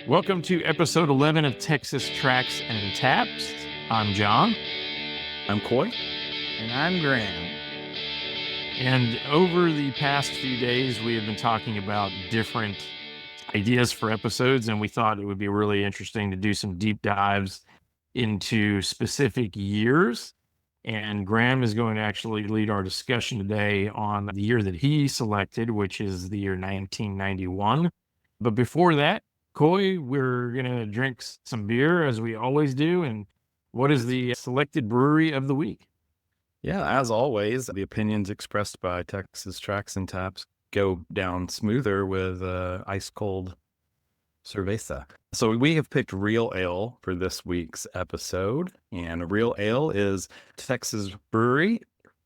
Welcome to episode 11 of Texas Tracks and Taps. I'm John. I'm Coy. And I'm Graham. And over the past few days, we have been talking about different ideas for episodes, and we thought it would be really interesting to do some deep dives into specific years. And Graham is going to actually lead our discussion today on the year that he selected, which is the year 1991. But before that, Coy, we're going to drink some beer as we always do. And what is the selected brewery of the week? Yeah, as always, the opinions expressed by Texas Tracks and Taps go down smoother with ice cold cerveza. So we have picked Real Ale for this week's episode. And Real Ale is Texas Brewery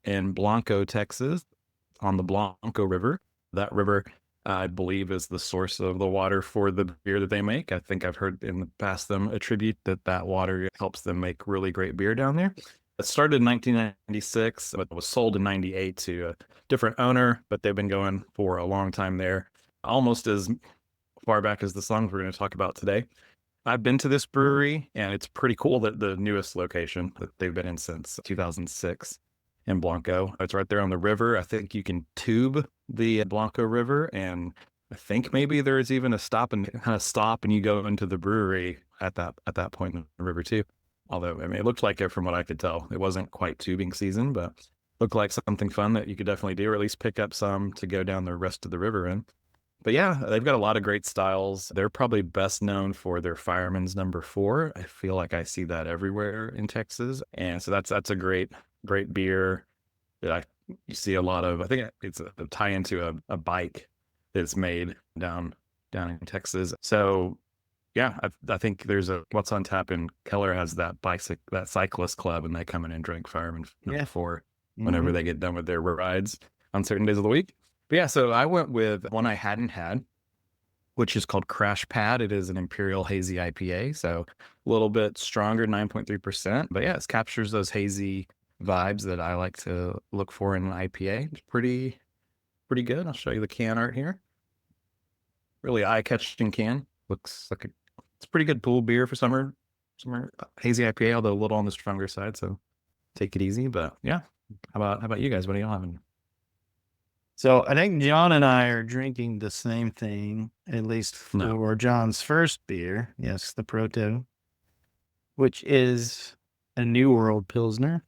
in Blanco, Texas, on the Blanco River. That river, I believe, is the source of the water for the beer that they make. I think I've heard in the past them attribute that water helps them make really great beer down there. It started in 1996, but was sold in 98 to a different owner, but they've been going for a long time there, almost as far back as the songs we're going to talk about today. I've been to this brewery, and it's pretty cool that the newest location that they've been in since 2006 in Blanco. It's right there on the river. I think you can tube the Blanco River, and I think maybe there's even a stop and you go into the brewery at that point in the river too. Although, I mean, it looked like it from what I could tell. It wasn't quite tubing season, but looked like something fun that you could definitely do, or at least pick up some to go down the rest of the river in. But yeah, they've got a lot of great styles. They're probably best known for their Fireman's Number 4. I feel like I see that everywhere in Texas. And so that's a great beer that you see a lot of. I think it's a tie into a bike that's made down in Texas. So yeah, I think there's a What's on Tap in Keller has that cyclist club, and they come in and drink Fireman's Number 4 whenever they get done with their rides on certain days of the week. But yeah, so I went with one I hadn't had, which is called Crash Pad. It is an Imperial Hazy IPA, so a little bit stronger, 9.3%. But yeah, it captures those hazy vibes that I like to look for in an IPA. It's pretty good. I'll show you the can art here. Really eye-catching can. Looks like it's a pretty good pool beer for summer hazy IPA, although a little on the stronger side. So take it easy. But yeah, how about you guys? What are y'all having? So I think John and I are drinking the same thing, at least for John's first beer. Yes, the Proto, which is a New World Pilsner,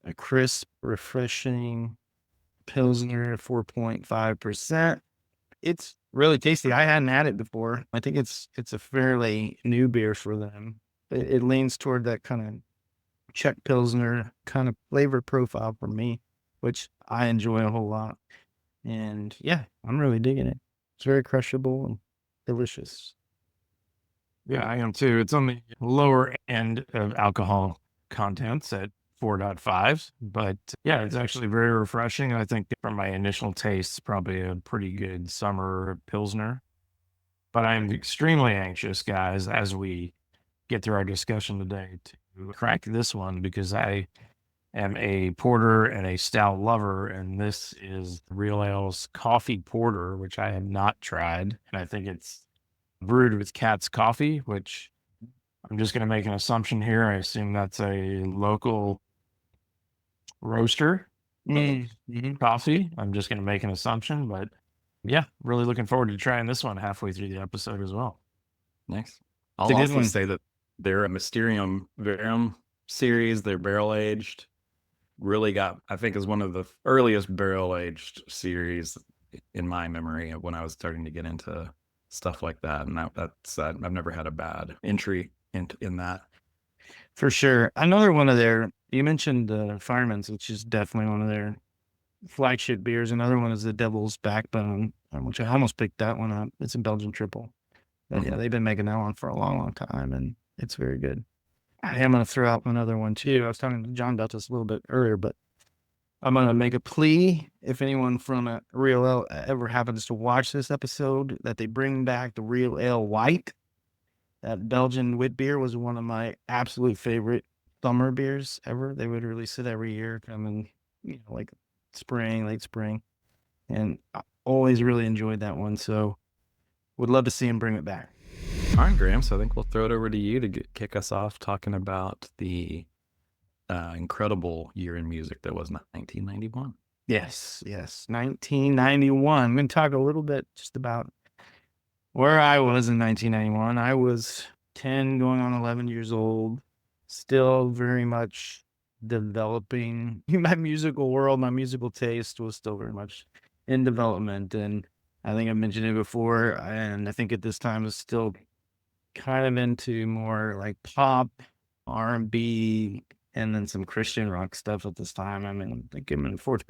a crisp, refreshing Pilsner, 4.5%. It's really tasty. I hadn't had it before. I think it's a fairly new beer for them. It leans toward that kind of Czech Pilsner kind of flavor profile for me, which I enjoy a whole lot. And yeah, I'm really digging it. It's very crushable and delicious. Yeah, I am too. It's on the lower end of alcohol contents at 4.5, but yeah, it's actually very refreshing. I think from my initial tastes, probably a pretty good summer Pilsner. But I'm extremely anxious, guys, as we get through our discussion today to crack this one, because I am a porter and a stout lover, and this is Real Ale's Coffee Porter, which I have not tried, and I think it's brewed with Cat's Coffee, which I'm just going to make an assumption here. I assume that's a local roaster coffee. I'm just going to make an assumption, but yeah, really looking forward to trying this one halfway through the episode as well. Nice. I'll also say that they're a Mysterium Verum series. They're barrel aged. Really I think is one of the earliest barrel aged series in my memory when I was starting to get into stuff like that. And that's I've never had a bad entry in that. For sure. Another one of you mentioned the Fireman's, which is definitely one of their flagship beers. Another one is the Devil's Backbone, which I almost picked that one up. It's a Belgian triple. But yeah, they've been making that one for a long, long time, and it's very good. I am going to throw out another one too. I was talking to John about this a little bit earlier, but I'm going to make a plea. If anyone from Real Ale ever happens to watch this episode, that they bring back the Real Ale White. That Belgian wit beer was one of my absolute favorite summer beers ever. They would release it every year, coming, like late spring. And I always really enjoyed that one. So would love to see him bring it back. All right, Graham. So I think we'll throw it over to you to kick us off talking about the incredible year in music that was 1991. Yes, 1991. I'm going to talk a little bit just about where I was in 1991. I was 10, going on 11 years old, still very much developing my musical world. My musical taste was still very much in development. And I think I mentioned it before. And I think at this time I was still kind of into more like pop, R&B, and then some Christian rock stuff at this time. I mean, I think I'm in fourth,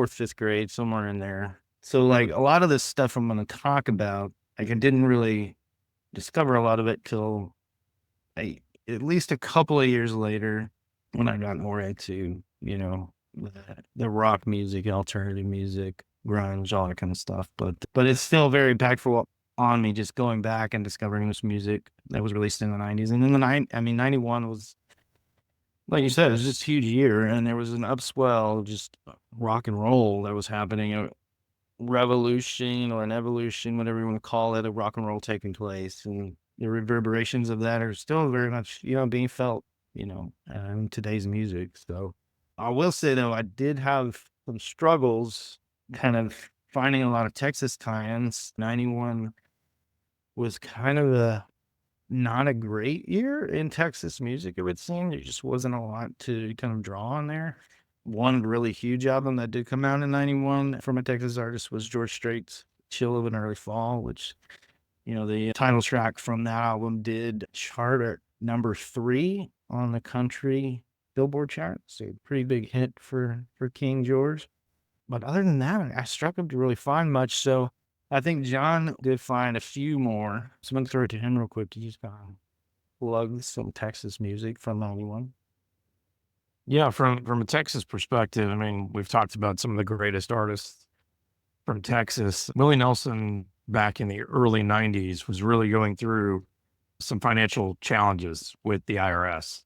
fifth grade, somewhere in there. So like a lot of this stuff I'm going to talk about, like I didn't really discover a lot of it till at least a couple of years later when I got more into, the rock music, alternative music, grunge, all that kind of stuff. But it's still very impactful on me just going back and discovering this music that was released in the 90s. And then 91 was, like you said, it was just a huge year, and there was an upswell of just rock and roll that was happening, a revolution or an evolution, whatever you want to call it, of rock and roll taking place. And the reverberations of that are still very much, being felt, in today's music. So I will say, though, I did have some struggles kind of finding a lot of Texas tie-ins. 91 was kind of not a great year in Texas music, it would seem. There just wasn't a lot to kind of draw on there. One really huge album that did come out in 91 from a Texas artist was George Strait's Chill of an Early Fall, which, the title track from that album did chart at number 3 on the country Billboard chart. So a pretty big hit for King George. But other than that, I struggled to really find much. So I think John did find a few more. So I'm going to throw it to him real quick. He's going to plug some Texas music from 91. Yeah, from a Texas perspective, I mean, we've talked about some of the greatest artists from Texas. Willie Nelson back in the early 90s was really going through some financial challenges with the IRS.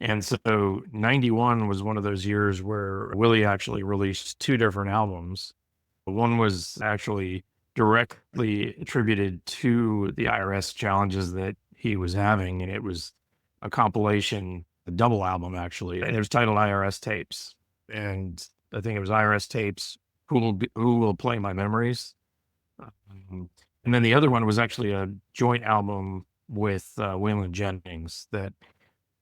And so 91 was one of those years where Willie actually released 2 different albums. One was actually directly attributed to the IRS challenges that he was having, and it was a compilation, a double album actually, and it was titled IRS Tapes. And I think it was IRS Tapes, Who Will Play My Memories. And then the other one was actually a joint album with Waylon Jennings that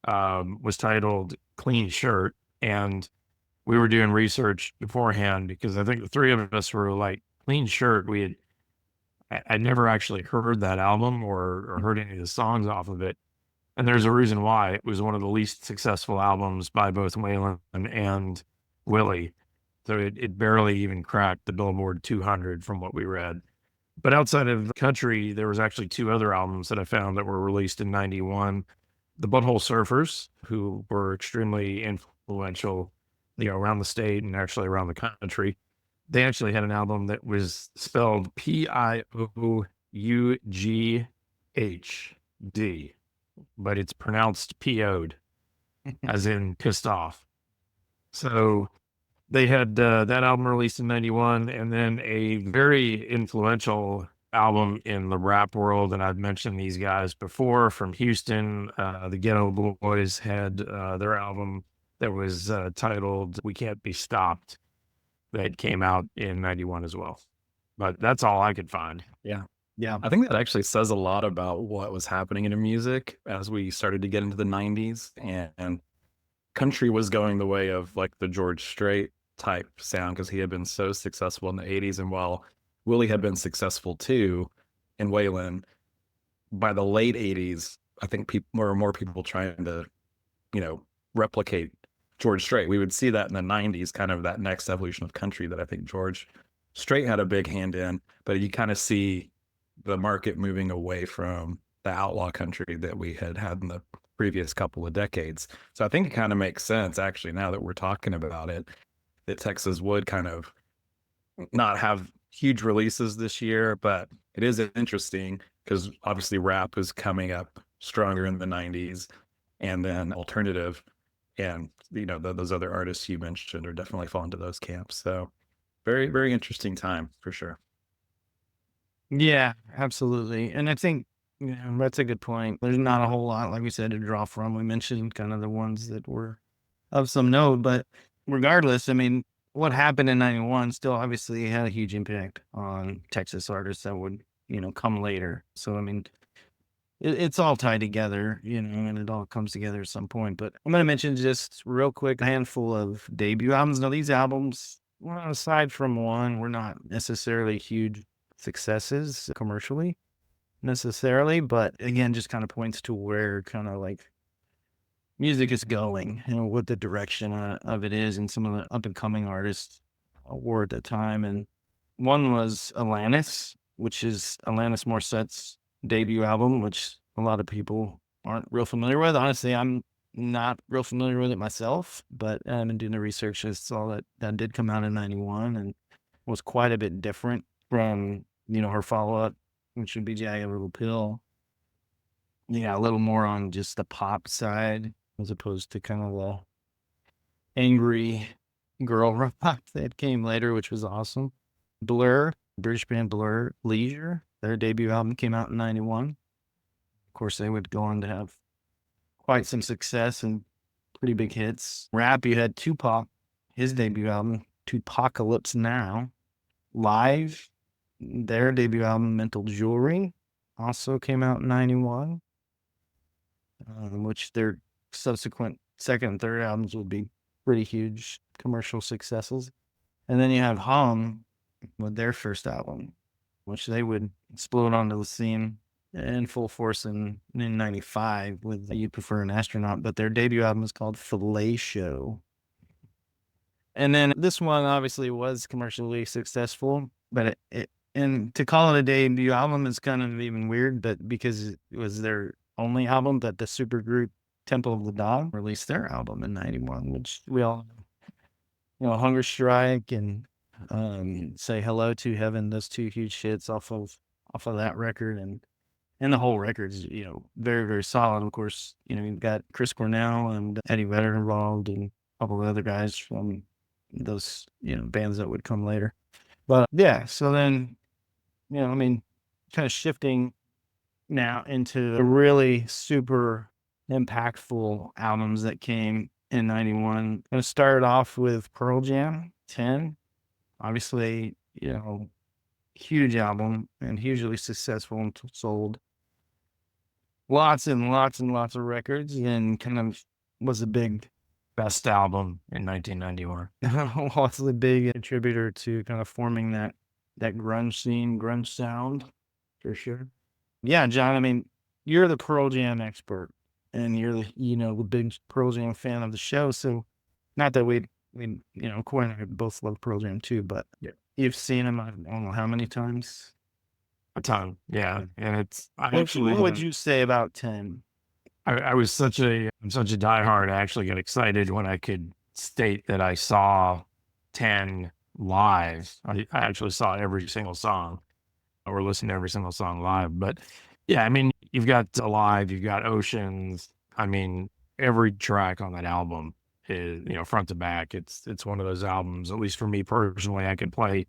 was titled Clean Shirt. And we were doing research beforehand because I think the 3 of us were like, Clean Shirt, I'd never actually heard that album or heard any of the songs off of it. And there's a reason why. It was one of the least successful albums by both Waylon and Willie. So it barely even cracked the Billboard 200 from what we read. But outside of the country, there was actually 2 other albums that I found that were released in 91. The Butthole Surfers, who were extremely influential, around the state and actually around the country. They actually had an album that was spelled Pioughd, but it's pronounced PO'd, as in pissed off. So they had that album released in 91, and then a very influential album in the rap world, and I've mentioned these guys before, from Houston. The Ghetto Boys had their album that was titled We Can't Be Stopped, that came out in 91 as well. But that's all I could find. Yeah. Yeah. I think that actually says a lot about what was happening in music as we started to get into the 90s, and country was going the way of like the George Strait type sound because he had been so successful in the 80s. And while Willie had been successful too in Waylon, by the late 80s, I think more and more people trying to, replicate George Strait. We would see that in the 90s, kind of that next evolution of country that I think George Strait had a big hand in, but you kind of see the market moving away from the outlaw country that we had in the previous couple of decades. So I think it kind of makes sense, actually, now that we're talking about it, that Texas would kind of not have huge releases this year, but it is interesting because obviously rap is coming up stronger in the 90s, and then alternative and, those other artists you mentioned are definitely fall into those camps. So very, very interesting time for sure. Yeah, absolutely. And I think Yeah, that's a good point. There's not a whole lot, like we said, to draw from. We mentioned kind of the ones that were of some note, but regardless, I mean, what happened in 91 still obviously had a huge impact on Texas artists that would, come later. So, I mean, it's all tied together, and it all comes together at some point. But I'm going to mention just real quick a handful of debut albums. Now, these albums, well, aside from one, were not necessarily huge successes commercially necessarily, but again, just kind of points to where kind of like music is going, what the direction of it is, and some of the up and coming artists were at the time. And one was Alanis, which is Alanis Morissette's debut album, which a lot of people aren't real familiar with. Honestly, I'm not real familiar with it myself, but in doing the research, I saw that did come out in 91 and was quite a bit different from, her follow-up, which would be Jagged Little Pill. Yeah, a little more on just the pop side as opposed to kind of the angry girl rock that came later, which was awesome. Blur, British band Blur, Leisure, their debut album came out in 91. Of course, they would go on to have quite some success and pretty big hits. Rap, you had Tupac, his debut album, Tupacalypse Now. Live, their debut album, Mental Jewelry, also came out in 91, which their subsequent second and third albums would be pretty huge commercial successes. And then you have Hum with their first album, which they would explode onto the scene in full force in 95 with You Prefer an Astronaut, but their debut album is called Fellatio. And then this one obviously was commercially successful, but and to call it a debut album is kind of even weird, but because it was their only album that the supergroup Temple of the Dog released their album in 91, which we all know, Hunger Strike and Say Hello to Heaven, those two huge hits off of that record, and the whole record's, very, very solid. Of course, you've got Chris Cornell and Eddie Vedder involved and a couple of other guys from those, bands that would come later. But yeah, so then, kind of shifting now into the really super impactful albums that came in 91. I'm going to start off with Pearl Jam 10. Obviously, huge album and hugely successful and sold lots and lots and lots of records, and kind of was a big Best album in 1991. was a big contributor to kind of forming that grunge scene, grunge sound, for sure. Yeah, John, I mean, you're the Pearl Jam expert, and you're the big Pearl Jam fan of the show. So, not that we Corey and I both love Pearl Jam too, but Yeah. you've seen them, I don't know how many times. A ton, yeah. And What would you say about 10? I'm such a diehard. I actually get excited when I could state that I saw 10 live. I actually saw every single song, or listened to every single song live. But yeah, I mean, you've got Alive, you've got Oceans. I mean, every track on that album is, front to back. It's one of those albums, at least for me personally, I could play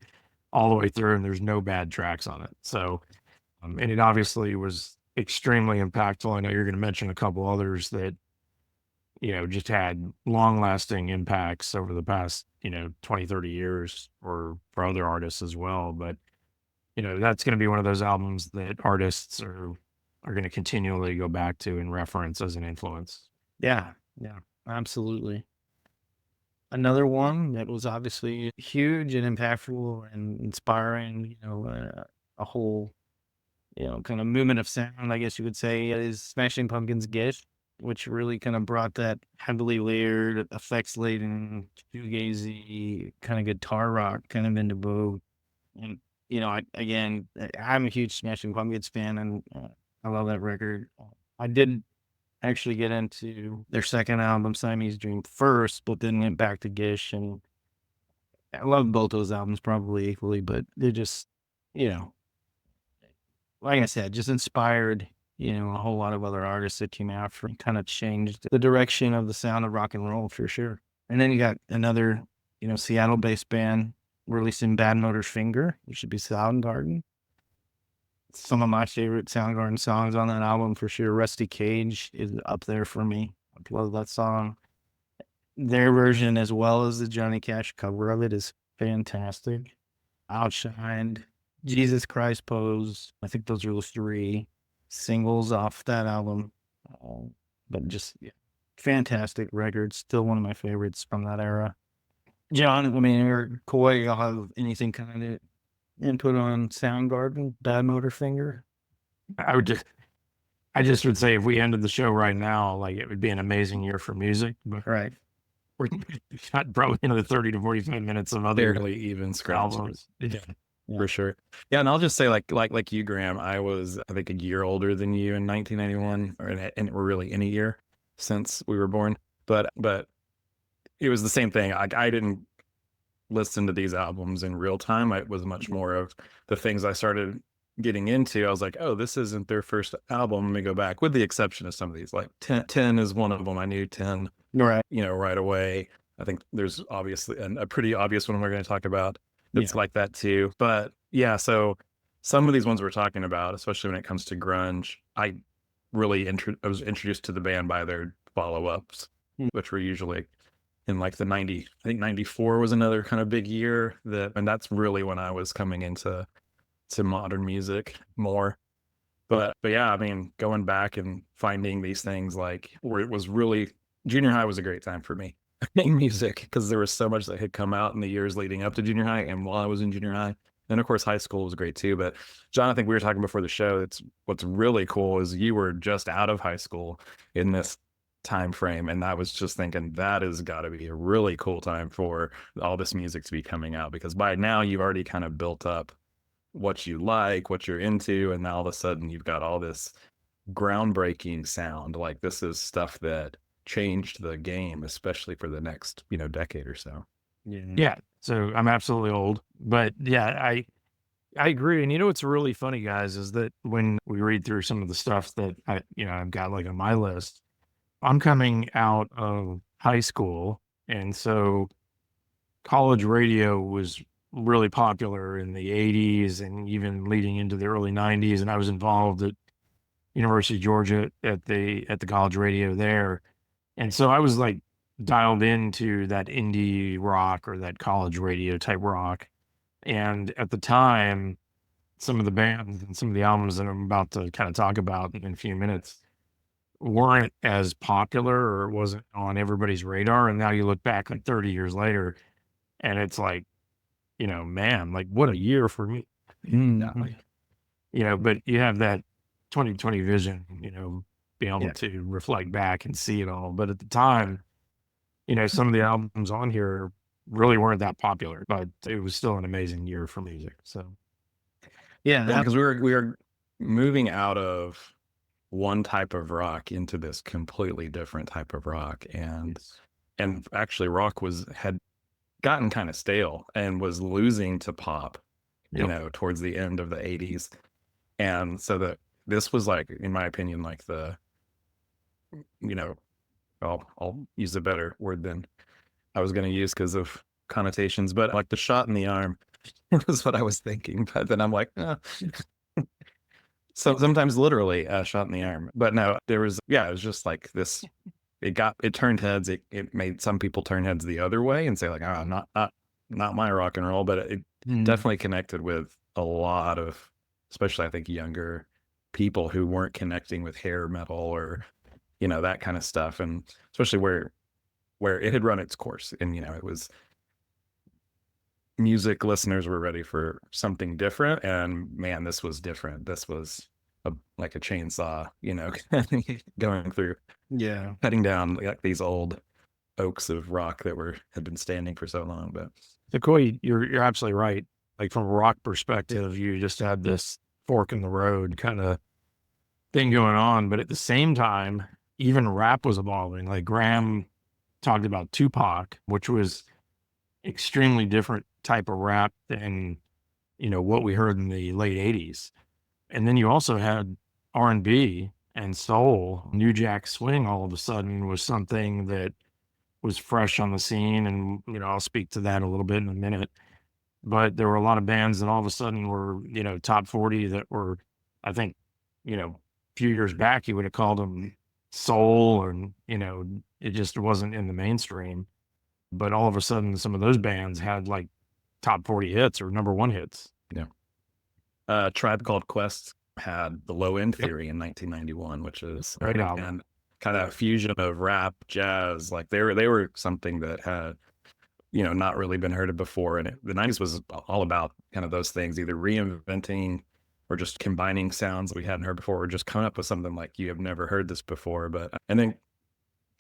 all the way through and there's no bad tracks on it. So, and it obviously was extremely impactful. I know you're going to mention a couple others that, just had long lasting impacts over the past, 20, 30 years or for other artists as well. But, that's going to be one of those albums that artists are going to continually go back to and reference as an influence. Yeah, absolutely. Another one that was obviously huge and impactful and inspiring, a whole, kind of movement of sound, I guess you could say, is Smashing Pumpkins' Gift, which really kind of brought that heavily layered, effects-laden, shoegazy kind of guitar rock kind of into vogue. And, I'm a huge Smashing Pumpkins fan, and I love that record. I did actually get into their second album, Siamese Dream, first, but then went back to Gish, and I love both those albums probably equally, but they're just, like I said, just inspired, a whole lot of other artists that came after and kind of changed the direction of the sound of rock and roll for sure. And then you got another, Seattle-based band releasing Bad Motor's Finger, which should be Soundgarden. some of my favorite Soundgarden songs on that album for sure. Rusty Cage is up there for me. I love that song. Their version, as well as the Johnny Cash cover of it, is fantastic. Outshined, Jesus Christ Pose. I think those are the 3 singles off that album. But just fantastic record. Still one of my favorites from that era. John, I mean, or Coy, y'all have anything kind of input on Soundgarden, Bad Motorfinger? I just would say if we ended the show right now, like it would be an amazing year for music. But Right. we're not probably into the 30 to 45 minutes of other Barely even scratched. albums. Yeah. For sure. Yeah, and I'll just say like you, Graham, I was I think a year older than you in 1991, and we're really in a year since we were born. But it was the same thing. I didn't listen to these albums in real time. It was much more of the things I started getting into. I was like, oh, this isn't their first album. Let me go back, with the exception of some of these. Like 10 is one of them. I knew 10, Right. right away. I think there's obviously a pretty obvious one we're going to talk about. It's like that too. But yeah, so some of these ones we're talking about, especially when it comes to grunge, I really I was introduced to the band by their follow-ups, which were usually in like the 90, I think 94 was another kind of big year, and that's really when I was coming into modern music more. But yeah, I mean, going back and finding these things, like, where it was really, junior high was a great time for me in music, because there was so much that had come out in the years leading up to junior high and while I was in junior high. And of course, high school was great too. But John, I think we were talking before the show, what's really cool is you were just out of high school in this time frame, and I was just thinking that has got to be a really cool time for all this music to be coming out, because by now you've already kind of built up what you like, what you're into, and now all of a sudden you've got all this groundbreaking sound. Like, this is stuff that changed the game, especially for the next decade or so. Yeah. So I'm absolutely old, but yeah, I agree. And what's really funny, guys, is that when we read through some of the stuff that I've got like on my list, I'm coming out of high school, and so college radio was really popular in the 80s and even leading into the early 90s. And I was involved at University of Georgia at the college radio there. And so I was like dialed into that indie rock or that college radio type rock. And at the time, some of the bands and some of the albums that I'm about to kind of talk about in a few minutes weren't as popular, or wasn't on everybody's radar. And now you look back like 30 years later, and it's like, man, like what a year for me. But you have that 2020 vision, being able to reflect back and see it all. But at the time, some of the albums on here really weren't that popular, but it was still an amazing year for music. So yeah, because we were moving out of one type of rock into this completely different type of rock, and actually rock had gotten kind of stale and was losing to pop, towards the end of the 80s. And so this was, like, in my opinion, like the, I'll use a better word than I was going to use because of connotations, but like the shot in the arm was what I was thinking. But then I'm like, so sometimes literally a shot in the arm. But no, it was just like this. It turned heads. It made some people turn heads the other way and say like, oh, not my rock and roll. But it definitely connected with a lot of, especially I think younger people who weren't connecting with hair metal or, that kind of stuff. And especially where it had run its course, and, it was, music listeners were ready for something different. And man, this was different. This was like a chainsaw, going through, cutting down like these old oaks of rock that had been standing for so long. But so Coy, you're absolutely right. Like, from a rock perspective, you just had this fork in the road kind of thing going on. But at the same time, even rap was evolving. Like, Graham talked about Tupac, which was extremely different type of rap than, what we heard in the late 80s. And then you also had R&B and soul. New Jack Swing all of a sudden was something that was fresh on the scene. And, I'll speak to that a little bit in a minute. But there were a lot of bands that all of a sudden were, top 40 that were I think, a few years back, you would have called them soul, and, it just wasn't in the mainstream. But all of a sudden, some of those bands had like top 40 hits or number one hits. Tribe Called Quest had the Low End Theory in 1991, which is Great album. and kind of fusion of rap, jazz. Like they were something that had, not really been heard of before. And the 90s was all about kind of those things, either reinventing or just combining sounds that we hadn't heard before, or just coming up with something like you have never heard this before. And then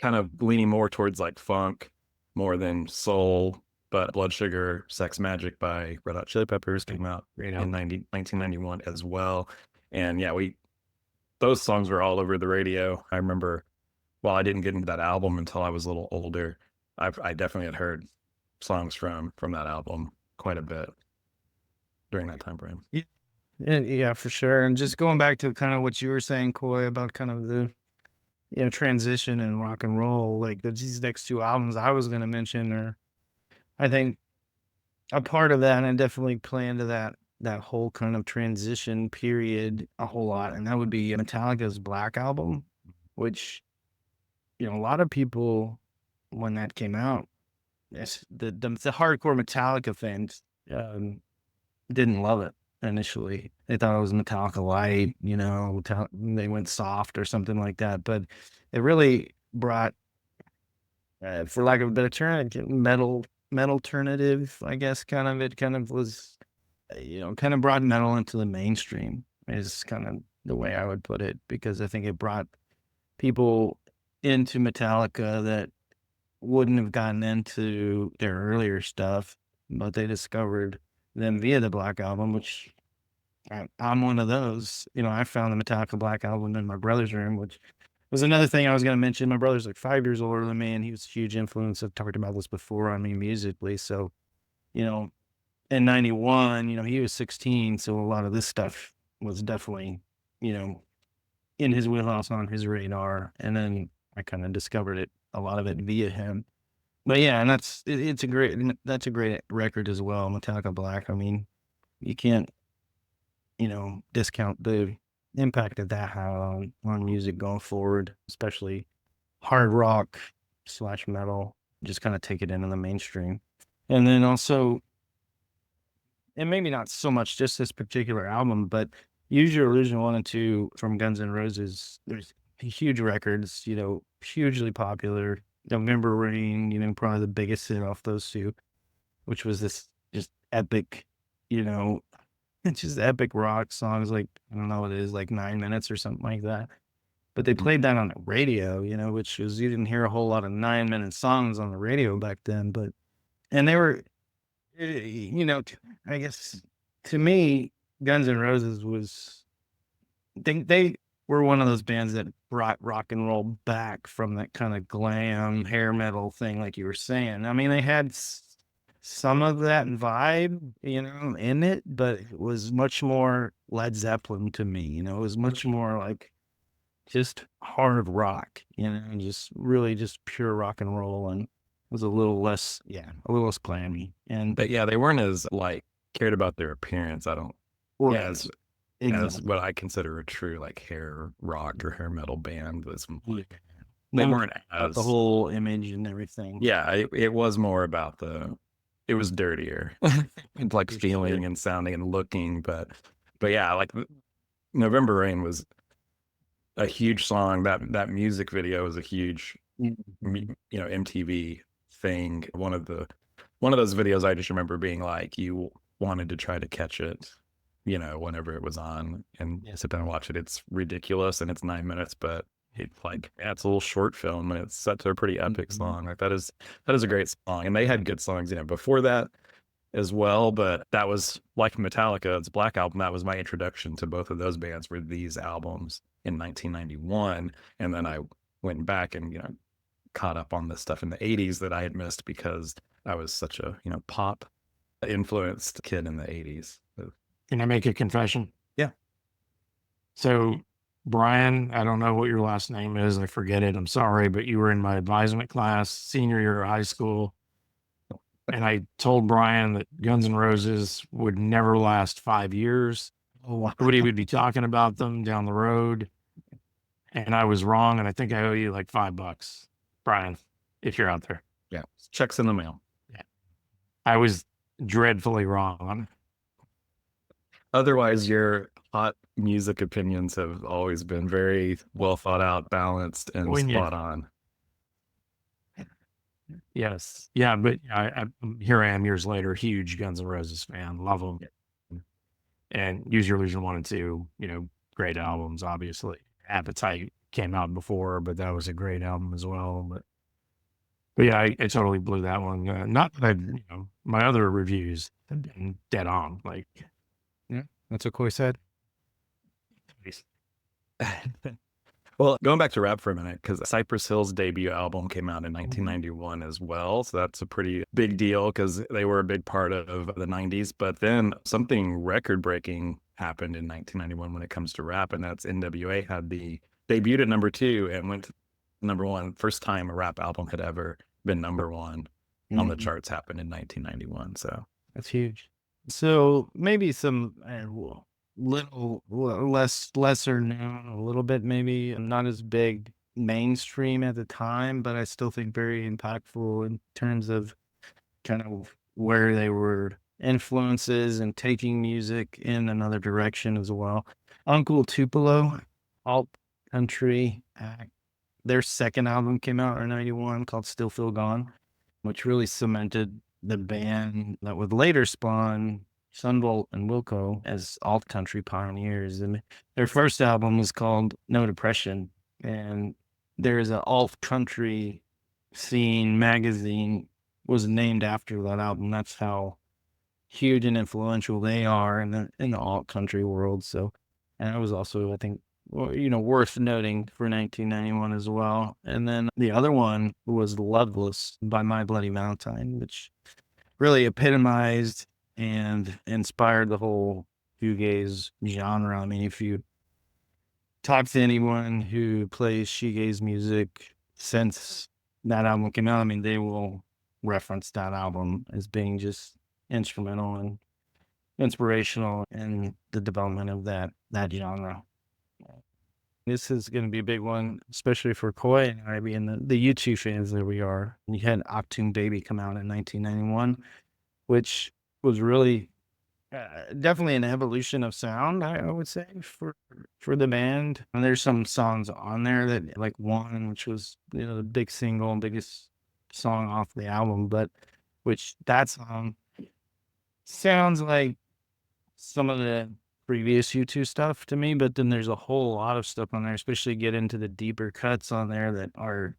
kind of leaning more towards like funk more than soul. But Blood Sugar, Sex Magic by Red Hot Chili Peppers came out Great in album. 1991 as well. And yeah, those songs were all over the radio. I remember, while I didn't get into that album until I was a little older, I definitely had heard songs from that album quite a bit during that time frame. Yeah, for sure. And just going back to kind of what you were saying, Coy, about kind of the transition in rock and roll, like these next two albums I was going to mention are, I think, a part of that, and definitely play into that whole kind of transition period a whole lot. And that would be Metallica's Black Album, which, a lot of people, when that came out, yes, the hardcore Metallica fans didn't love it initially. They thought it was Metallica light, they went soft or something like that. But it really brought, for lack of a better term, metal alternative, I guess. It kind of was, kind of brought metal into the mainstream is kind of the way I would put it, because I think it brought people into Metallica that wouldn't have gotten into their earlier stuff, but they discovered them via the Black Album, which I'm one of those. I found the Metallica Black Album in my brother's room, which was another thing I was going to mention. My brother's like 5 years older than me, and he was a huge influence. I've talked about this before on me musically. So, in 91, he was 16. So a lot of this stuff was definitely, in his wheelhouse, on his radar. And then I kind of discovered a lot of it via him. But yeah, and that's a great record as well, Metallica Black. I mean, you can't, discount the impact that had on music going forward, especially hard rock / metal. Just kind of take it into the mainstream. And then also, and maybe not so much just this particular album, but Use Your Illusion 1 and 2 from Guns N' Roses. There's huge records, hugely popular. November Rain, probably the biggest hit off those two, which was this just epic, it's just epic rock songs. Like, I don't know what it is, like 9 minutes or something like that. But they played that on the radio, which was, you didn't hear a whole lot of 9-minute songs on the radio back then. And they were, I guess to me, Guns N' Roses was, they were one of those bands that brought rock and roll back from that kind of glam hair metal thing, like you were saying. I mean, they had some of that vibe, in it, but it was much more Led Zeppelin to me. It was much more like just hard rock, just really just pure rock and roll, and was a little less glammy. But yeah, they weren't as like cared about their appearance. I don't, as what I consider a true like hair rock or hair metal band was. They weren't as the whole image and everything. Yeah, it was more about it was dirtier, like feeling and sounding and looking. But yeah, like November Rain was a huge song. That music video was a huge, MTV thing. One of those videos I just remember being like, you wanted to try to catch it, whenever it was on and sit down and watch it. It's ridiculous and it's 9 minutes, but it's a little short film and it's set to a pretty epic song. Like that is a great song. And they had good songs, before that as well. But that was like Metallica's Black Album. That was my introduction to both of those bands, were these albums in 1991. And then I went back and, caught up on the stuff in the 80s that I had missed because I was such a, pop influenced kid in the 80s. Can I make a confession? Yeah. So, Brian, I don't know what your last name is. I forget it. I'm sorry, but you were in my advisement class, senior year of high school. And I told Brian that Guns N' Roses would never last 5 years. Oh, wow. Everybody would be talking about them down the road, and I was wrong. And I think I owe you like $5, Brian, if you're out there. Yeah. Checks in the mail. I was dreadfully wrong. Otherwise, your hot music opinions have always been very well thought out, balanced, and When you- spot on. Yes. Yeah, but here I am years later, huge Guns N' Roses fan, love them. And Use Your Illusion 1 and 2, great albums, obviously. Appetite came out before, but that was a great album as well. But yeah, I totally blew that one. Not that my other reviews have been dead on. Like, That's what Coy said. Well, going back to rap for a minute, because Cypress Hill's debut album came out in 1991 as well. So that's a pretty big deal because they were a big part of the 90s. But then something record breaking happened in 1991 when it comes to rap. And that's NWA had debuted at number 2 and went to number 1. First time a rap album had ever been number 1 on the charts happened in 1991. So that's huge. So maybe some little lesser known, a little bit maybe not as big mainstream at the time, but I still think very impactful in terms of kind of where they were influences and taking music in another direction as well. Uncle Tupelo, alt country act. Their second album came out in 91 called Still Feel Gone, which really cemented the band that would later spawn Sunvolt and Wilco as alt country pioneers. And their first album was called No Depression. And there's an alt country scene magazine was named after that album. That's how huge and influential they are in the alt country world. So, and it was also, I think, worth noting for 1991 as well. And then the other one was Loveless by My Bloody Valentine, which really epitomized and inspired the whole shoegaze genre. I mean, if you talk to anyone who plays shoegaze music since that album came out, I mean, they will reference that album as being just instrumental and inspirational in the development of that genre. This is going to be a big one, especially for Coy and I being the U2 fans that we are. You had Achtung Baby come out in 1991, which was really definitely an evolution of sound, I would say, for the band. And there's some songs on there that, like One, which was the big single, biggest song off the album, but which that song sounds like some of the previous U2 stuff to me, but then there's a whole lot of stuff on there, especially get into the deeper cuts on there that are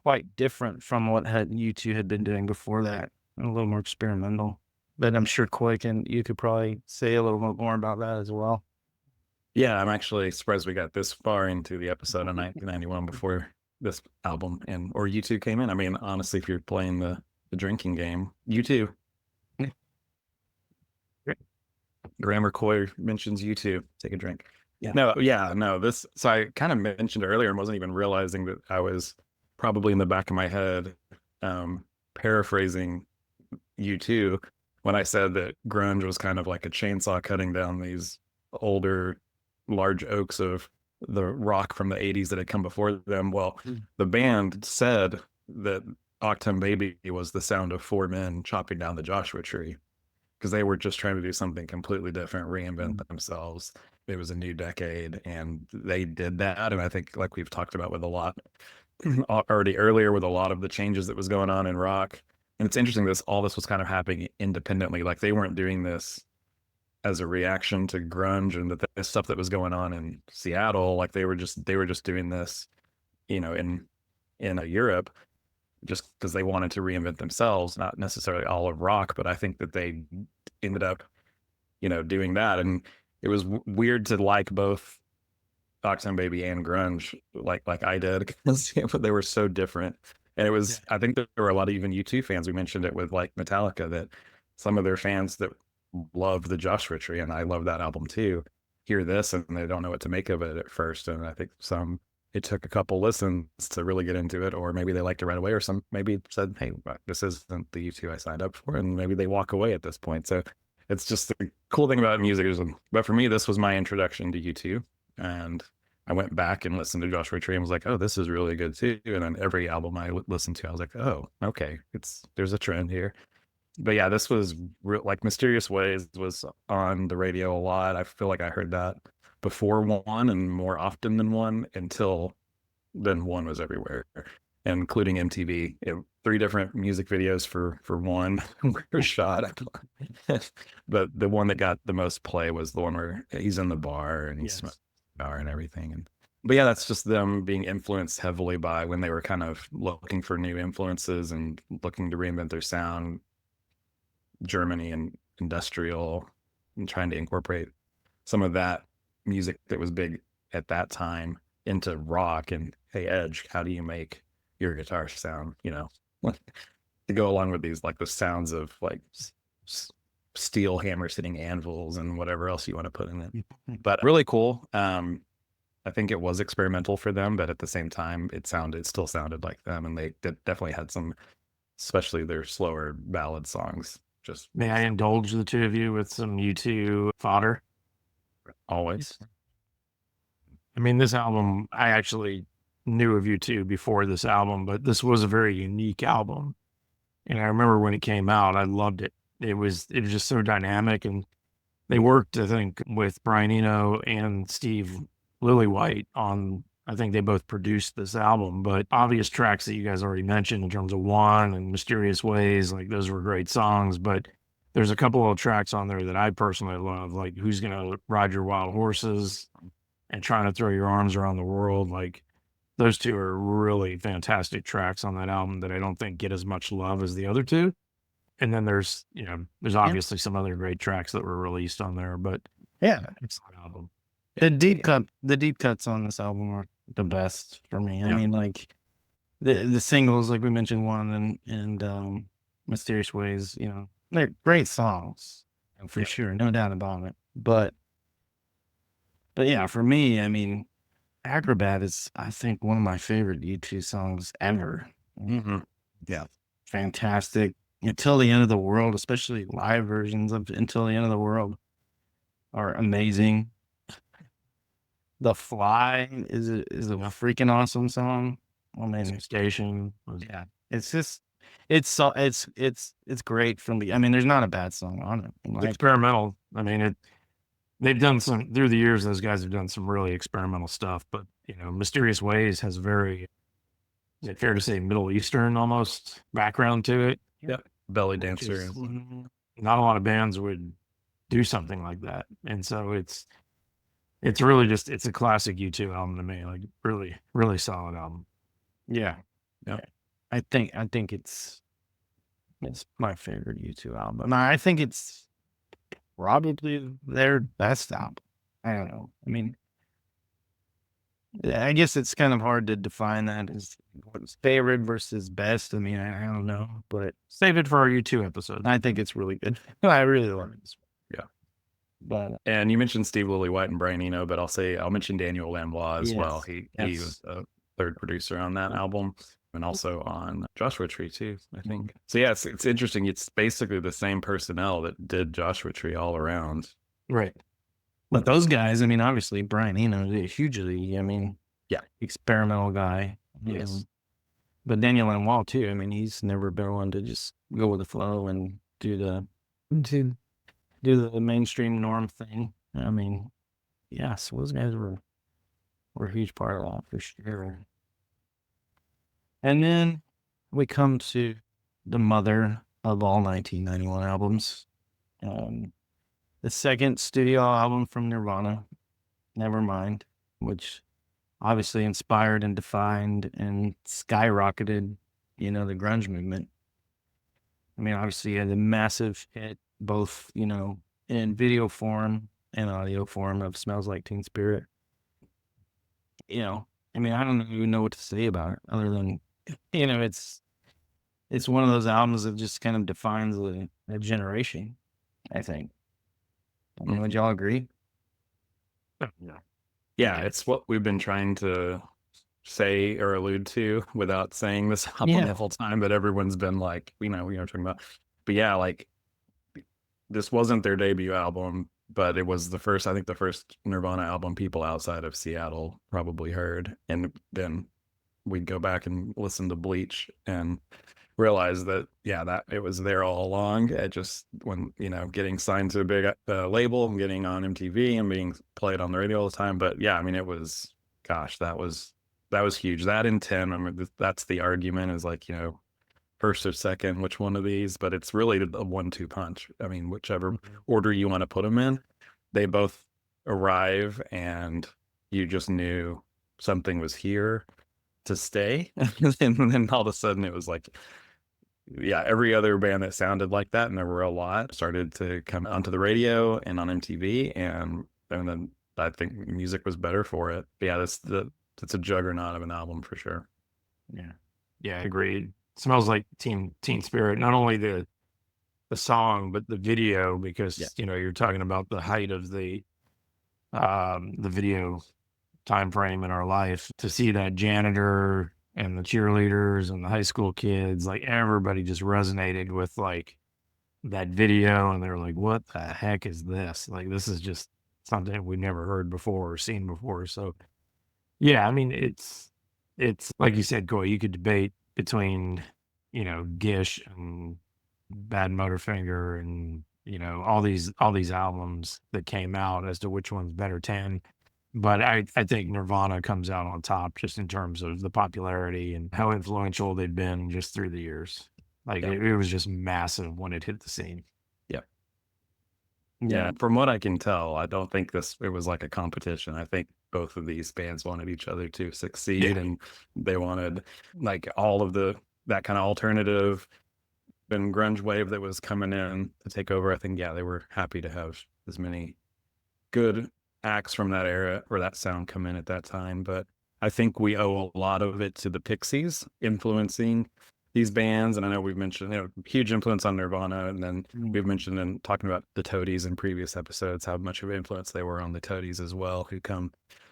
quite different from what U2 had been doing before that, and a little more experimental. But I'm sure Coy you could probably say a little bit more about that as well. yeah, I'm actually surprised we got this far into the episode of 1991 before this album or U2 came in. I mean, honestly, if you're playing the drinking game, U2. Grammar Coy mentions U2. Take a drink. This. So I kind of mentioned earlier and wasn't even realizing that I was probably in the back of my head paraphrasing U2 when I said that grunge was kind of like a chainsaw cutting down these older, large oaks of the rock from the 80s that had come before them. Well, the band said that Achtung Baby was the sound of 4 men chopping down the Joshua tree, because they were just trying to do something completely different, reinvent themselves. It was a new decade, and they did that. And I think, like we've talked about with a lot already earlier, with a lot of the changes that was going on in rock. And it's interesting, all this was kind of happening independently. Like, they weren't doing this as a reaction to grunge and the stuff that was going on in Seattle. Like, they were just doing this, in Europe, just because they wanted to reinvent themselves, not necessarily all of rock. But I think that they ended up, doing that. And it was weird to like both Achtung Baby and grunge, like I did, because they were so different. And it was, I think there were a lot of even U2 fans. We mentioned it with like Metallica, that some of their fans that love the Joshua Tree, and I love that album too, hear this and they don't know what to make of it at first. And I think it took a couple listens to really get into it, or maybe they liked it right away, or some maybe said, hey, this isn't the U2 I signed up for, and maybe they walk away at this point. So it's just the cool thing about music is, but for me, this was my introduction to U2. And I went back and listened to Joshua Tree and was like, oh, this is really good too. And then every album I listened to, I was like, oh, okay, there's a trend here. But yeah, this was like Mysterious Ways was on the radio a lot. I feel like I heard that before one and more often than one until then one was everywhere, including MTV. 3 different music videos for one were shot. But the one that got the most play was the one where he's in the bar and he's smoking a cigar and everything. But yeah, that's just them being influenced heavily by when they were kind of looking for new influences and looking to reinvent their sound. Germany and industrial, and trying to incorporate some of that music that was big at that time into rock. And hey, Edge, how do you make your guitar sound, to go along with these, like the sounds of like steel hammers hitting anvils and whatever else you want to put in it. But really cool. I think it was experimental for them, but at the same time, it still sounded like them. And they definitely had some, especially their slower ballad songs. Just May I indulge the two of you with some U2 fodder? always. I mean, this album, I actually knew of U2 before this album, but this was a very unique album. And I remember when it came out, I loved it. It was just so dynamic, and they worked, I think, with Brian Eno and Steve Lillywhite on, I think they both produced this album, but obvious tracks that you guys already mentioned in terms of One and Mysterious Ways, like those were great songs, but there's a couple of tracks on there that I personally love, like Who's Gonna Ride Your Wild Horses and Trying to Throw Your Arms Around the World. Like those two are really fantastic tracks on that album that I don't think get as much love as the other two. And then there's obviously some other great tracks that were released on there, but Yeah. it's an album. The deep cuts on this album are the best for me. I Yeah. mean, like the singles, like we mentioned, One and Mysterious Ways, they're great songs for Yeah. sure, no doubt about it. But yeah, for me, I mean, Acrobat is, I think, one of my favorite U2 songs ever. Mm-hmm. Fantastic. Until the End of the World, especially live versions of Until the End of the World, are amazing. The Fly is a freaking awesome song. I mean, Station. yeah, it's just it's great from the. I mean, there's not a bad song on it. It's Like, experimental. I mean, they've done some through the years. Those guys have done some really experimental stuff, but Mysterious Ways has very, is it fair to say, Middle Eastern almost background to it. Yep. Belly which dancer. is- Not a lot of bands would do something like that, and so it's really just, it's a classic U2 album to me. Like really, really solid album. yeah, Yeah. I think it's my favorite U2 album. I think it's probably their best album. I don't know. I mean, I guess it's kind of hard to define that as what's favorite versus best. I mean, I don't know, but Save it for our U2 episode. I think it's really good. I really love it. Yeah. But And you mentioned Steve Lillywhite and Brian Eno, but I'll mention Daniel Lambois as well. He was a third producer on that album, and also on Joshua Tree too, I think. So yeah, it's interesting. It's basically the same personnel that did Joshua Tree all around. Right. But those guys, I mean, obviously Brian Eno is hugely, I mean, experimental guy. Yes. But Daniel Lanois too. I mean, he's never been one to just go with the flow and do the mainstream norm thing. I mean, so those guys were a huge part of that for sure. And then we come to the mother of all 1991 albums. The second studio album from Nirvana, Nevermind, which obviously inspired and defined and skyrocketed, the grunge movement. I mean, obviously it had a massive hit, both, in video form and audio form of Smells Like Teen Spirit. I mean, I don't even know what to say about it other than, it's one of those albums that just kind of defines a generation, I think. I mean, would y'all agree? Yeah, it's what we've been trying to say or allude to without saying this album the whole time, but everyone's been like, we know what you're talking about. But yeah, like this wasn't their debut album, but it was the first Nirvana album people outside of Seattle probably heard. And then we'd go back and listen to Bleach and realize that, that it was there all along. It just, when, getting signed to a big label and getting on MTV and being played on the radio all the time. But yeah, I mean, it was, gosh, that was huge. That in 10, I mean, that's the argument, is like, first or second, which one of these, but it's really a 1-2 punch. I mean, whichever order you want to put them in, they both arrive and you just knew something was here to stay. And then all of a sudden it was like, every other band that sounded like that, and there were a lot, started to come onto the radio and on MTV, and then I think music was better for it. But yeah, that's a juggernaut of an album for sure. Yeah, agreed. Smells like teen spirit. Not only the song, but the video, because you're talking about the height of the video time frame in our life. To see that janitor and the cheerleaders and the high school kids, like everybody just resonated with like that video, and they're like, what the heck is this? Like, this is just something we've never heard before or seen before. So yeah, I mean, it's like you said, Coy, you could debate between, Gish and Bad Motorfinger and, all these albums that came out as to which one's better 10. But I think Nirvana comes out on top, just in terms of the popularity and how influential they've been just through the years. Like it was just massive when it hit the scene. Yeah. From what I can tell, I don't think it was like a competition. I think both of these bands wanted each other to succeed, and they wanted like all of that kind of alternative and grunge wave that was coming in to take over. I think, they were happy to have as many good acts from that era or that sound come in at that time. But I think we owe a lot of it to the Pixies influencing these bands. And I know we've mentioned, huge influence on Nirvana. And then we've mentioned in talking about the Toadies in previous episodes, how much of an influence they were on the Toadies as well,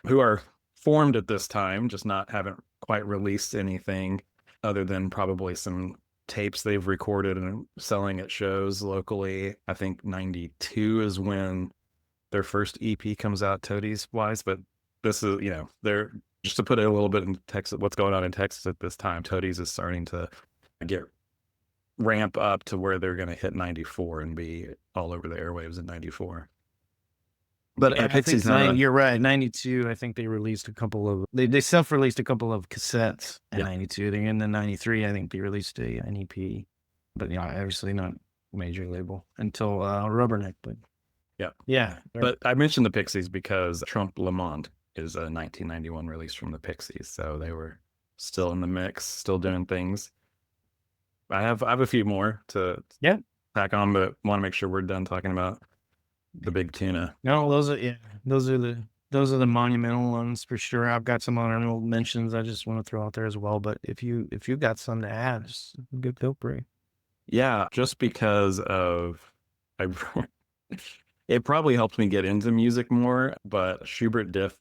who are formed at this time, just haven't quite released anything other than probably some tapes they've recorded and selling at shows locally. I think 92 is when their first EP comes out, Toadies wise. But this is, they're, just to put it a little bit in Texas, what's going on in Texas at this time, Toadies is starting to ramp up to where they're going to hit 94 and be all over the airwaves in 94. But Pixies, you're right. 92, I think they released a couple of, they self-released a couple of cassettes in 92. Then in the 93, I think they released an EP, but obviously not major label until Rubberneck. But yeah. But I mentioned the Pixies because Trompe Le Monde is a 1991 release from the Pixies, so they were still in the mix, still doing things. I have a few more to pack on, but want to make sure we're done talking about the big tuna. No, those are the monumental ones for sure. I've got some honorable mentions I just want to throw out there as well. But if you got some to add, just good feel free. Yeah, just because it probably helped me get into music more. But Schubert Dip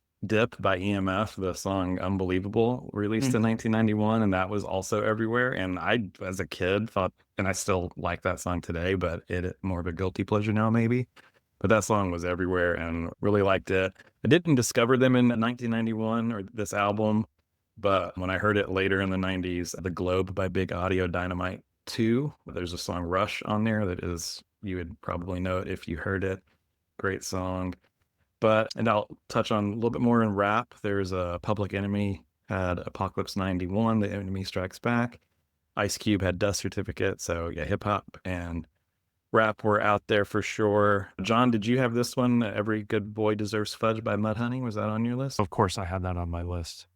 by EMF, the song Unbelievable, released in 1991, and that was also everywhere. And I, as a kid, thought, and I still like that song today, but it more of a guilty pleasure now maybe. But that song was everywhere and really liked it. I didn't discover them in 1991 or this album, but when I heard it later in the 90s, The Globe by Big Audio Dynamite 2, there's a song Rush on there that is, you would probably know it if you heard it. Great song. And I'll touch on a little bit more in rap. There's a Public Enemy had Apocalypse 91, The Enemy Strikes Back. Ice Cube had Dust Certificate. So yeah, hip hop and rap were out there for sure. John, did you have this one? Every Good Boy Deserves Fudge by Mudhoney. Was that on your list? Of course, I had that on my list.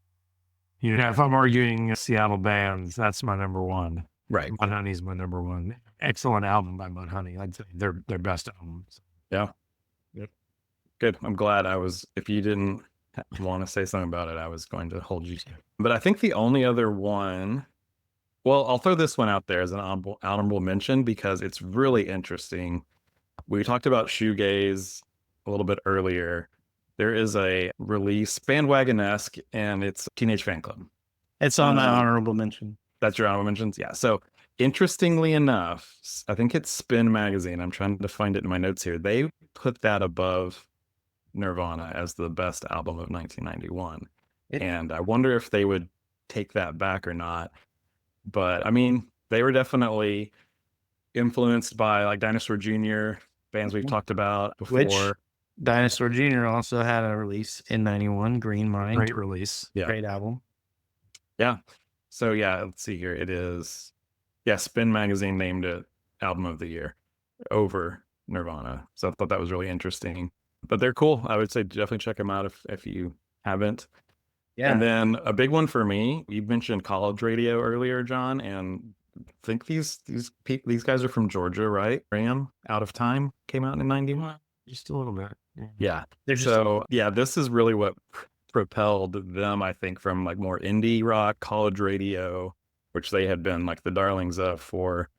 If I'm arguing Seattle bands, that's my number one. Right. Mudhoney's my number one. Excellent album by Mudhoney. I'd say their best album. Yeah. Yep. Good. I'm glad if you didn't want to say something about it, I was going to hold you to. But I think the only other one, well, I'll throw this one out there as an honorable mention because it's really interesting. We talked about Shoegaze a little bit earlier. There is a release, bandwagon-esque, and it's Teenage Fan Club. It's on my honorable mention. That's your honorable mentions? Yeah. So Interestingly enough, I think it's Spin Magazine. I'm trying to find it in my notes here. They put that above Nirvana as the best album of 1991. And I wonder if they would take that back or not. But I mean, they were definitely influenced by like Dinosaur Jr., bands we've talked about before. Which Dinosaur Jr. also had a release in 91, Green Mind. Great release. Yeah. Great album. Yeah. So yeah, let's see here. It is, yeah, Spin Magazine named it Album of the Year over Nirvana. So I thought that was really interesting. But they're cool. I would say definitely check them out if you haven't. Yeah. And then a big one for me, you mentioned college radio earlier, John, and I think these guys are from Georgia, right? Ram, Out of Time came out in 91. Just a little bit. Yeah. They're just, So yeah, this is really what propelled them, I think, from like more indie rock, college radio, which they had been like the darlings of for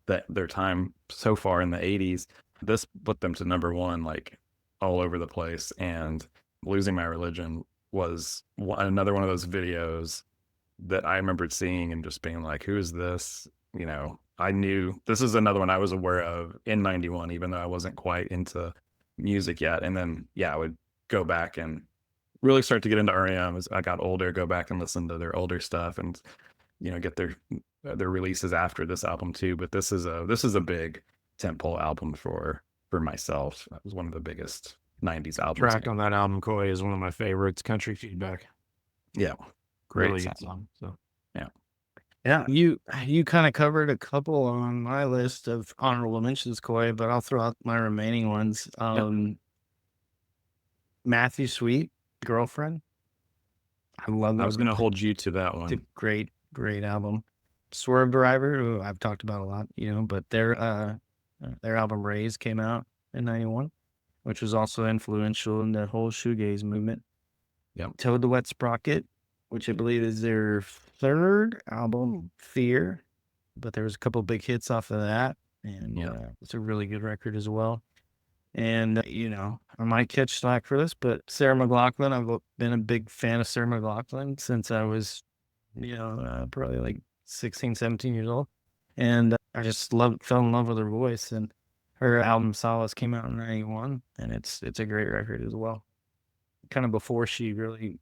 their time so far in the 80s. This put them to number one, like all over the place. And Losing My Religion was another one of those videos that I remembered seeing and just being like, who is this? You know, I knew this is another one I was aware of in 91, even though I wasn't quite into music yet. And then, yeah, I would go back and really start to get into REM as I got older, go back and listen to their older stuff and, you know, get their releases after this album too. But this is a big tentpole album for myself. It was one of the biggest 90s albums. Track on that album, Koi, is one of my favorites. Country Feedback. Yeah. Great Really song. good song. So yeah. You kind of covered a couple on my list of honorable mentions, Koi, but I'll throw out my remaining ones. Matthew Sweet, Girlfriend. I love that. I was going to hold you to that It's a one. great album. Swerve Driver, who I've talked about a lot, you know, but their album Raise came out in 91, which was also influential in the whole shoegaze movement. Yep. Toad the Wet Sprocket, which I believe is their third album, Fear, but there was a couple big hits off of that, and it's a really good record as well. And, you know, I might catch slack for this, but Sarah McLachlan, I've been a big fan of Sarah McLachlan since I was, probably like 16, 17 years old. And I just fell in love with her voice. And her album Solace came out in 91, and it's a great record as well. Kind of before she really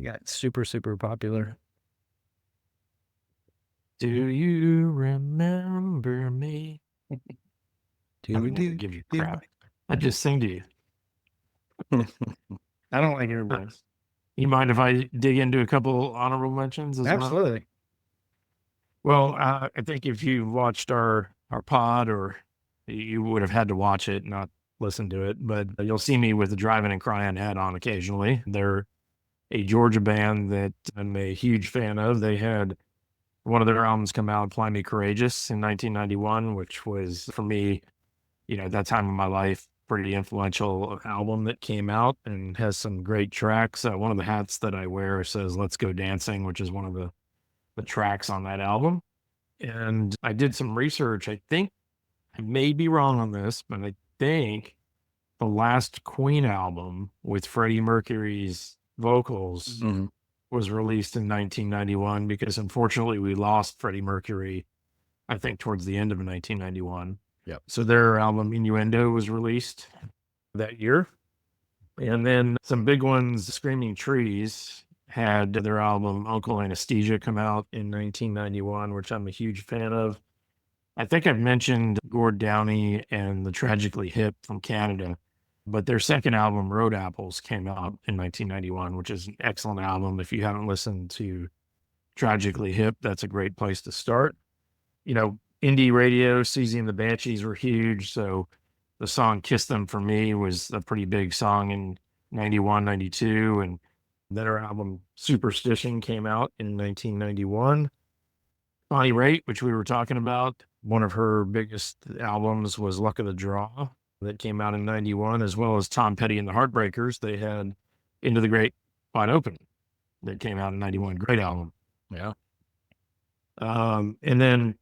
got super, super popular. do you remember me? Do we give you crap? I just sing to you. I don't like her voice. You mind if I dig into a couple honorable mentions as well? Absolutely. Well, I think if you watched our pod, or you would have had to watch it, not listen to it, but you'll see me with the Driving and Crying hat on occasionally. They're a Georgia band that I'm a huge fan of. They had one of their albums come out, Fly Me Courageous, in 1991, which was, for me, at that time of my life, pretty influential album that came out and has some great tracks. One of the hats that I wear says Let's Go Dancing, which is one of the tracks on that album. And I did some research. I think I may be wrong on this, but I think the last Queen album with Freddie Mercury's vocals was released in 1991, because unfortunately we lost Freddie Mercury, I think, towards the end of 1991. Yep. So their album Innuendo was released that year. And then some big ones, Screaming Trees had their album Uncle Anesthesia come out in 1991, which I'm a huge fan of. I think I've mentioned Gord Downie and the Tragically Hip from Canada, but their second album, Road Apples, came out in 1991, which is an excellent album. If you haven't listened to Tragically Hip, that's a great place to start. Indie radio, Siouxsie and the Banshees were huge, so the song Kiss Them For Me was a pretty big song in 91, 92, and then her album Superstition came out in 1991. Bonnie Raitt, which we were talking about, one of her biggest albums was Luck of the Draw, that came out in 91, as well as Tom Petty and the Heartbreakers. They had Into the Great Wide Open that came out in 91. Great album. Yeah. And then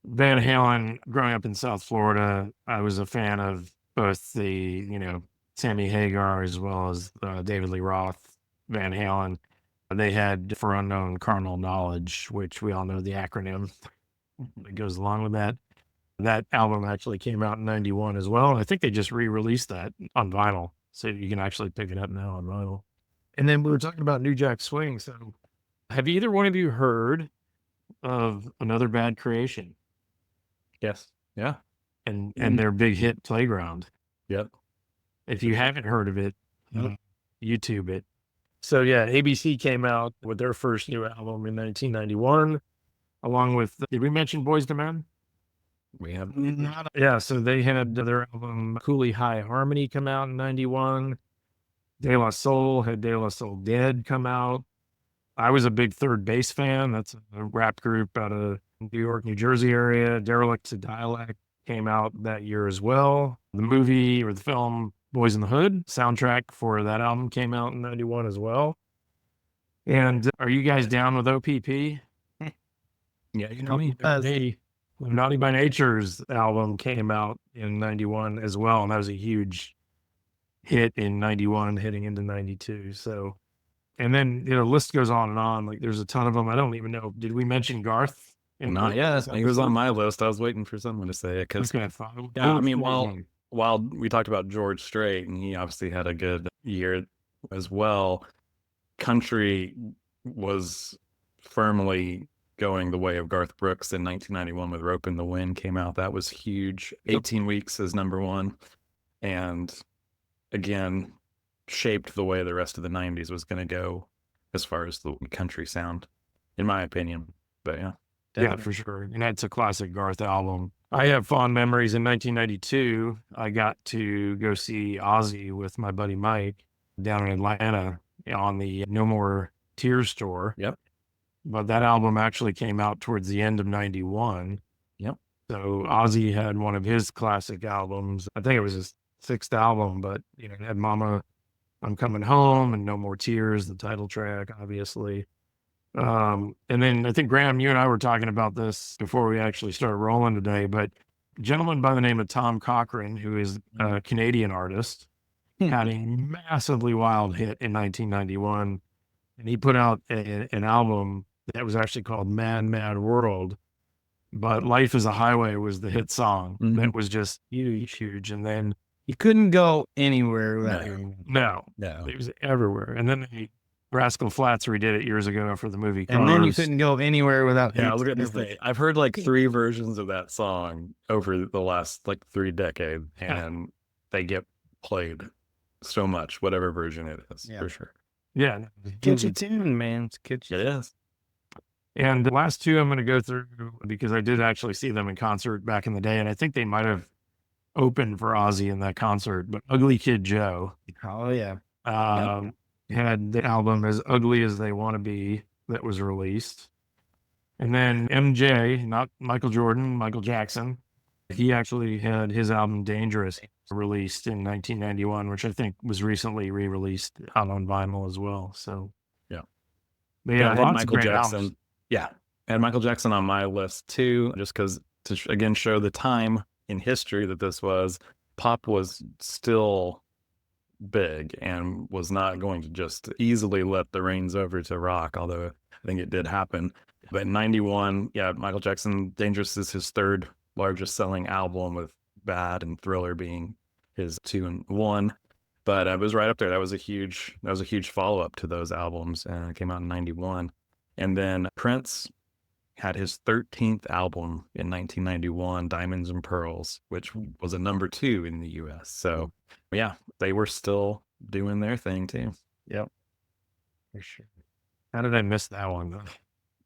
Van Halen, growing up in South Florida, I was a fan of both the, Sammy Hagar as well as David Lee Roth, Van Halen. They had For Unknown Carnal Knowledge, which we all know the acronym. that goes along with that. That album actually came out in 91 as well. And I think they just re-released that on vinyl. So you can actually pick it up now on vinyl. And then we were talking about New Jack Swing. So have either one of you heard of Another Bad Creation Yes. Yeah. and their big hit Playground? Yep. If you haven't heard of it, YouTube it. So yeah, ABC came out with their first new album in 1991, along with, did we mention Boys to Men? We have. Yeah, so they had their album Cooley High Harmony come out in 91. De La Soul had De La Soul Dead come out. I was a big Third Base fan. That's a rap group out of New York, New Jersey area. Derelict to Dialect came out that year as well. The movie or the film Boys in the Hood soundtrack for that album came out in 91 as well. And are you guys down with OPP? Yeah, you know me. Naughty by Nature's album came out in 91 as well. And that was a huge hit in 91 heading into 92. So, and then, the list goes on and on. Like there's a ton of them. I don't even know. Did we mention Garth? Not yet. He was on my list. I was waiting for someone to say it. Cause, yeah, I mean, while we talked about George Strait, and he obviously had a good year as well, country was firmly going the way of Garth Brooks in 1991 with Rope in the Wind came out. That was huge. 18 Weeks as number one. And again, shaped the way the rest of the 90s was going to go as far as the country sound, in my opinion. But yeah. Yeah, for sure. And that's a classic Garth album. I have fond memories. In 1992, I got to go see Ozzy with my buddy Mike down in Atlanta on the No More Tears tour. Yep. But that album actually came out towards the end of 91. Yep. So Ozzy had one of his classic albums. I think it was his sixth album, but it had Mama, I'm Coming Home and No More Tears, the title track, obviously. And then I think, Graham, you and I were talking about this before we actually started rolling today, but a gentleman by the name of Tom Cochrane, who is a Canadian artist, had a massively wild hit in 1991. And he put out an album that was actually called Mad, Mad World. But Life is a Highway was the hit song. That was just huge. And then you couldn't go anywhere without hearing it. No, it was everywhere. And then Rascal Flatts redid it years ago for the movie Cars. And then you couldn't go anywhere without I was going to say, I've heard like 3 versions of that song over the last 3 decades, and they get played so much, whatever version it is, for sure. Yeah. Catchy tune, man. It's catchy. It is. And the last 2 I'm going to go through because I did actually see them in concert back in the day, and I think they might have opened for Ozzy in that concert. But Ugly Kid Joe. Oh, yeah. Had the album As Ugly as They Want to Be that was released. And then MJ, not Michael Jordan, Michael Jackson, he actually had his album Dangerous released in 1991, which I think was recently re-released out on vinyl as well. So, I had Michael Jackson. Albums. Yeah. I had Michael Jackson on my list too, just because to again show the time in history that this was, pop was still big and was not going to just easily let the reins over to rock, although I think it did happen. But in 91, Michael Jackson, Dangerous is his 3rd largest selling album, with Bad and Thriller being his 2 and 1. But it was right up there. That was a huge follow-up to those albums, and it came out in 91. And then Prince had his 13th album in 1991, Diamonds and Pearls, which was a number 2 in the US. So they were still doing their thing too. Yep. For sure. How did I miss that one though?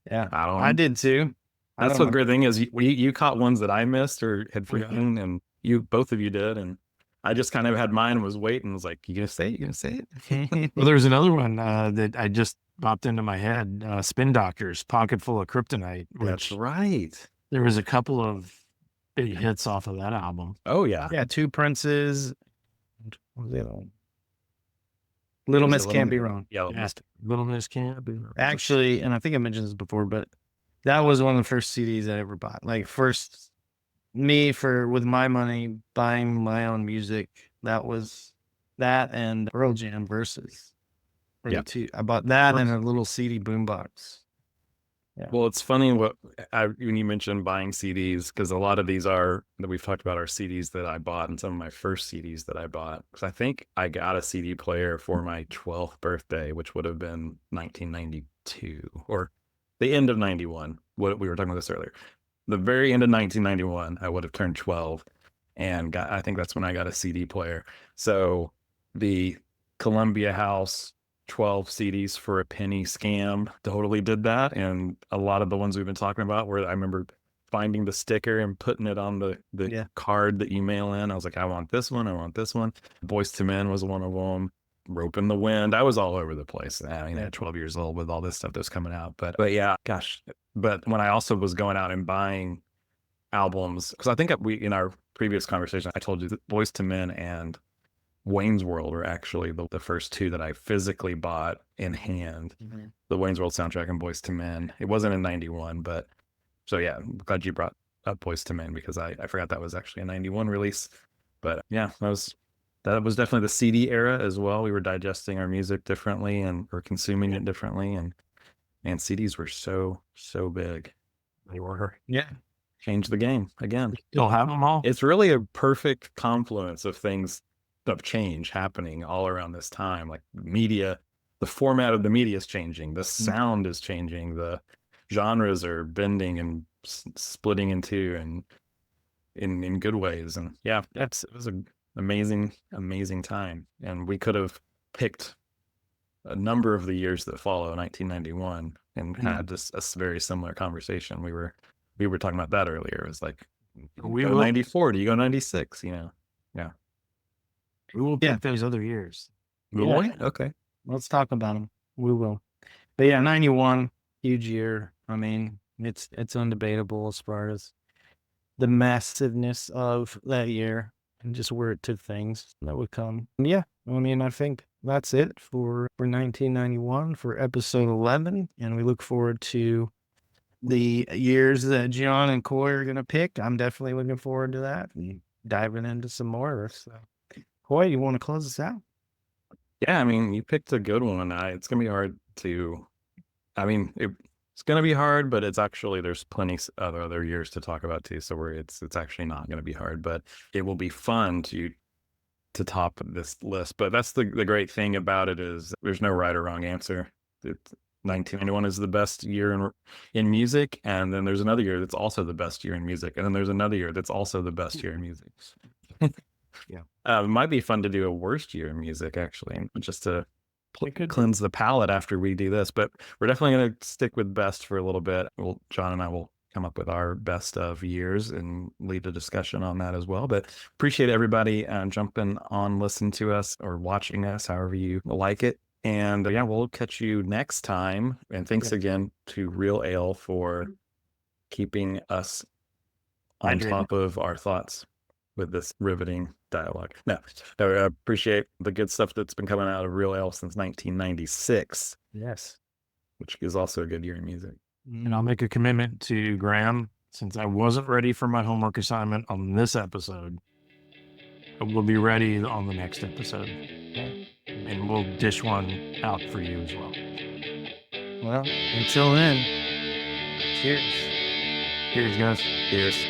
Yeah. I did too. That's what the great thing is. You caught ones that I missed or had forgotten, and both of you did. And I just kind of had mine and was waiting. Was like, you gonna say it? You gonna say it? Well, there's another one that I just popped into my head. Spin Doctors, Pocket Full of Kryptonite. That's right. There was a couple of big hits off of that album. Oh yeah. Yeah. 2 Princes. What was the other one? Little Miss Can't Be Wrong. Yeah. Little Miss Can't Be Wrong. Actually, and I think I mentioned this before, but that was one of the first CDs I ever bought. Like first me with my money buying my own music. That was that and Pearl Jam Versus. I bought that and a little CD boombox. Well, it's funny when you mentioned buying CDs, because a lot of these that we've talked about are CDs that I bought, and some of my first CDs that I bought. Because I think I got a CD player for my 12th birthday, which would have been 1992 or the end of 91. What we were talking about this earlier. The very end of 1991, I would have turned 12, and I think that's when I got a CD player. So the Columbia House 12 CDs for a penny scam totally did that. And a lot of the ones we've been talking about, where I remember finding the sticker and putting it on the card that you mail in. I was like, I want this one. I want this one. Boys to Men was one of them. Rope in the Wind. I was all over the place. I mean, at 12 years old with all this stuff that was coming out. But yeah, gosh. But when I also was going out and buying albums, because I think in our previous conversation, I told you that Boys to Men and Wayne's World were actually the first two that I physically bought in hand. Mm-hmm. The Wayne's World soundtrack and Boys to Men. It wasn't in 91, but so yeah, I'm glad you brought up Boys to Men, because I forgot that was actually a 91 release. But yeah, that was definitely the CD era as well. We were digesting our music differently and we're consuming it differently, and CDs were so big. They were. Yeah. Changed the game again. Still have them all. It's really a perfect confluence of things, of change happening all around this time. Like media, the format of the media is changing, the sound is changing, the genres are bending and splitting in two, and in good ways. And yeah, it was an amazing time. And we could have picked a number of the years that follow 1991 and had this a very similar conversation. We were talking about that earlier. It was like, we go 94, do you go 96? Yeah. We will pick those other years. Will we? Okay. Let's talk about them. We will. But yeah, 91, huge year. I mean, it's undebatable as far as the massiveness of that year and just where it took things that would come. And yeah, I mean, I think that's it for 1991 for episode 11. And we look forward to the years that John and Coy are going to pick. I'm definitely looking forward to that and diving into some more. So, Coy, you want to close us out? Yeah, I mean, you picked a good one. It's going to be hard to, I mean, it's going to be hard, but it's actually, there's plenty of other years to talk about too. So it's actually not going to be hard, but it will be fun to top this list. But that's the great thing about it, is there's no right or wrong answer. 1991 is the best year in music, and then there's another year that's also the best year in music, and then there's another year that's also the best year in music. Yeah. It might be fun to do a worst year in music, actually, just to cleanse the palate after we do this. But we're definitely going to stick with best for a little bit. John and I will come up with our best of years and lead a discussion on that as well. But appreciate everybody jumping on, listening to us or watching us, however you like it. And yeah, we'll catch you next time. And thanks again to Real Ale for keeping us on top of our thoughts with this riveting dialogue. No, I appreciate the good stuff that's been coming out of Real Ale since 1996. Yes. Which is also a good year in music. And I'll make a commitment to Graham, since I wasn't ready for my homework assignment on this episode, I will be ready on the next episode. And we'll dish one out for you as well. Well, until then, cheers. Cheers, guys. Cheers.